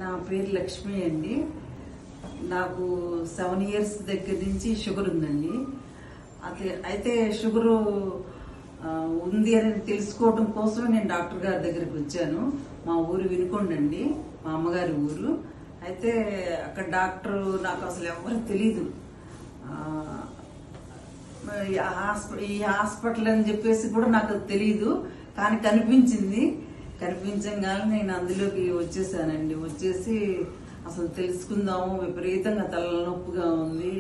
నా పేరు లక్ష్మి అండి. నాకు 7 years దగ్గర నుంచి షుగర్ ఉందండి. అయితే షుగరు ఉంది అని తెలుసుకోవడం కోసం నేను డాక్టర్ గారి దగ్గరికి వచ్చాను. మా ఊరు వినుకొండండి, మా అమ్మగారి ఊరు. అయితే అక్కడ డాక్టర్ నాకు అసలు ఎవరు తెలీదు. ఈ హాస్పిటల్ అని చెప్పేసి కూడా నాకు తెలియదు, కానీ కనిపించగానే నేను అందులోకి వచ్చేసానండి. వచ్చేసి అసలు తెలుసుకుందాము, విపరీతంగా తలనొప్పిగా ఉంది,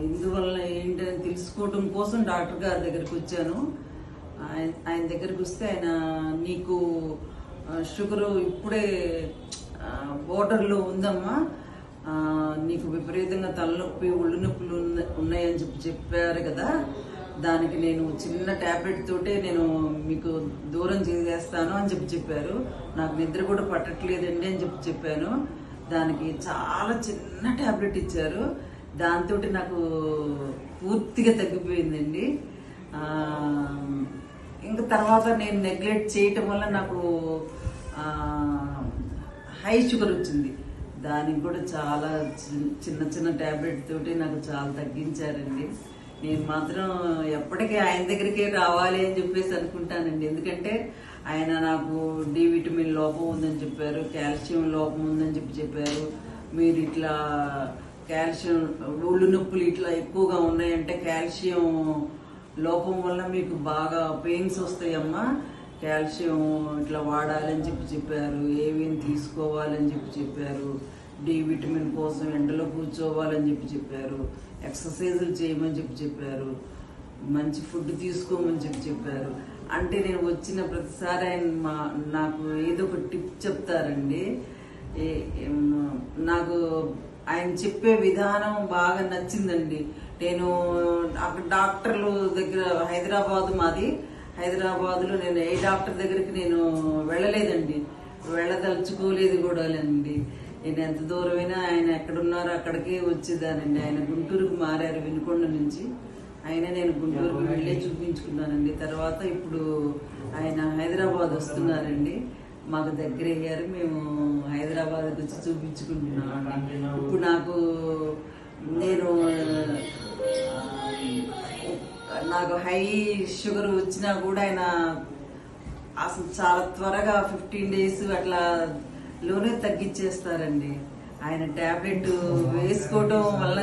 ఇందువల్ల ఏంటని తెలుసుకోవడం కోసం డాక్టర్ గారి దగ్గరికి వచ్చాను. ఆయన దగ్గరికి వస్తే ఆయన నీకు షుగరు ఇప్పుడే బోర్డర్లో ఉందమ్మా, నీకు విపరీతంగా తలనొప్పి ఒళ్ళు నొప్పులు ఉన్నాయని చెప్పారు కదా, దానికి నేను చిన్న ట్యాబ్లెట్ తోటే నేను మీకు దూరం చేసేస్తాను అని చెప్పారు. నాకు నిద్ర కూడా పట్టట్లేదండి అని చెప్పాను. దానికి చాలా చిన్న ట్యాబ్లెట్ ఇచ్చారు. దాంతో నాకు పూర్తిగా తగ్గిపోయిందండి. ఇంకా తర్వాత నేను నెగ్లెక్ట్ చేయటం వల్ల నాకు హై షుగర్ వచ్చింది. దానికి కూడా చాలా చిన్న ట్యాబ్లెట్ తోటి నాకు చాలా తగ్గించారండి. నేను మాత్రం ఎప్పటికీ ఆయన దగ్గరికే రావాలి అని చెప్పేసి అనుకుంటానండి. ఎందుకంటే ఆయన నాకు డి విటమిన్ లోపం ఉందని చెప్పారు, కాల్షియం లోపం ఉందని చెప్పారు. మీరు ఇట్లా కాల్షియం ఒళ్ళు నొప్పులు ఇట్లా ఎక్కువగా ఉన్నాయంటే కాల్షియం లోపం వల్ల మీకు బాగా పెయిన్స్ వస్తాయమ్మా, కాల్షియం ఇట్లా వాడాలని చెప్పారు, ఏమేమి తీసుకోవాలని చెప్పారు, డి విటమిన్ కోసం ఎండలో కూర్చోవాలని చెప్పారు, ఎక్సర్సైజులు చేయమని చెప్పారు, మంచి ఫుడ్ తీసుకోమని చెప్పారు. అంటే నేను వచ్చిన ప్రతిసారి ఆయన నాకు ఏదో ఒక టిప్ చెప్తారండి. నాకు ఆయన చెప్పే విధానం బాగా నచ్చిందండి. నేను అక్కడ డాక్టర్లు దగ్గర హైదరాబాద్లో నేను ఏ డాక్టర్ దగ్గరికి నేను వెళ్ళలేదండి, వెళ్ళదలుచుకోలేదు కూడా అండి. నేను ఎంత దూరమైనా ఆయన ఎక్కడున్నారో అక్కడికే వచ్చేదానండి. ఆయన గుంటూరుకు మారారు వినుకొండ నుంచి. ఆయన నేను గుంటూరుకు వెళ్ళే చూపించుకున్నానండి. తర్వాత ఇప్పుడు ఆయన హైదరాబాద్ వస్తున్నారండి, మాకు దగ్గర అయ్యారు. మేము హైదరాబాద్కి వచ్చి చూపించుకుంటున్నామండి. ఇప్పుడు నాకు హై షుగర్ వచ్చినా కూడా ఆయన అసలు చాలా త్వరగా 15 days అట్లా లోనే తగ్గించేస్తారండి. ఆయన టాబ్లెట్ వేసుకోవడం వల్ల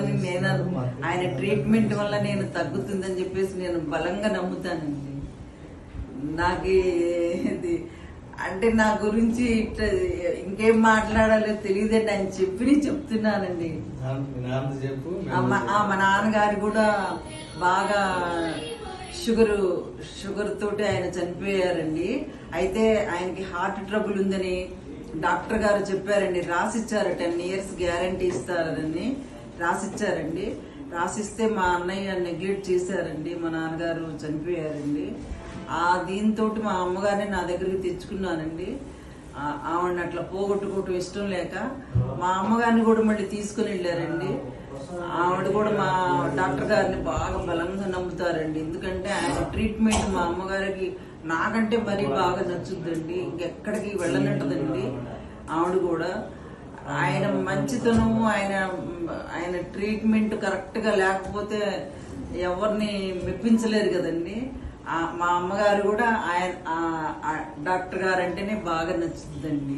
ఆయన ట్రీట్మెంట్ వల్ల నేను తగ్గుతుందని చెప్పేసి నేను బలంగా నమ్ముతానండి. నాకు అంటే నా గురించి ఇంకేం మాట్లాడాలో తెలియదండి, ఆయన చెప్తున్నానండి. మా నాన్నగారు కూడా బాగా షుగర్ తోటి ఆయన చనిపోయారండి. అయితే ఆయనకి హార్ట్ ట్రబుల్ ఉందని డాక్టర్ గారు చెప్పారండి, రాసిచ్చారు. 10 years గ్యారంటీ ఇస్తారని రాసిచ్చారండి. రాసిస్తే మా అన్నయ్య నెగ్లెక్ట్ చేశారండి, మా నాన్నగారు చనిపోయారండి. దీంతో మా అమ్మగారిని నా దగ్గరికి తెచ్చుకున్నానండి. ఆవిడని అట్లా పోగొట్టుకోవటం ఇష్టం లేక మా అమ్మగారిని కూడా మళ్ళీ తీసుకుని వెళ్ళారండి. ఆవిడ కూడా మా డాక్టర్ గారిని బాగా బలంగా నమ్ముతారండి. ఎందుకంటే ఆయన ట్రీట్మెంట్ మా అమ్మగారికి నాకంటే మరీ బాగా నచ్చుద్దండి, ఇంకెక్కడికి వెళ్ళనంటదండి. ఆవిడ కూడా ఆయన మంచితనము, ఆయన ట్రీట్మెంట్ కరెక్ట్ గా లేకపోతే ఎవరిని మెప్పించలేరు కదండి. మా అమ్మగారు కూడా డాక్టర్ గారు అంటేనే బాగా నచ్చుతుందండి.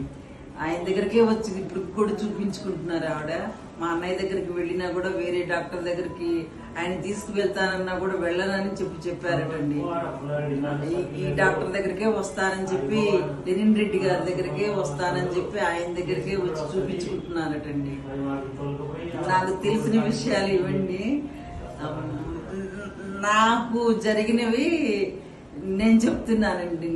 ఆయన దగ్గరికే వచ్చి ఇప్పుడు కూడా చూపించుకుంటున్నారు ఆవిడ. మా అన్నయ్య దగ్గరికి వెళ్ళినా కూడా వేరే డాక్టర్ దగ్గరికి ఆయన తీసుకువెళ్తానన్నా కూడా వెళ్ళనని చెప్పారటండి. ఈ డాక్టర్ దగ్గరికే వస్తానని చెప్పి, లెనిన్ రెడ్డి గారి దగ్గరికే వస్తానని చెప్పి ఆయన దగ్గరికే వచ్చి చూపించుకుంటున్నారటండి. నాకు తెలిసిన విషయాలు ఇవ్వండి. నాకు జరిగినవి నేను చెప్తున్నానండి.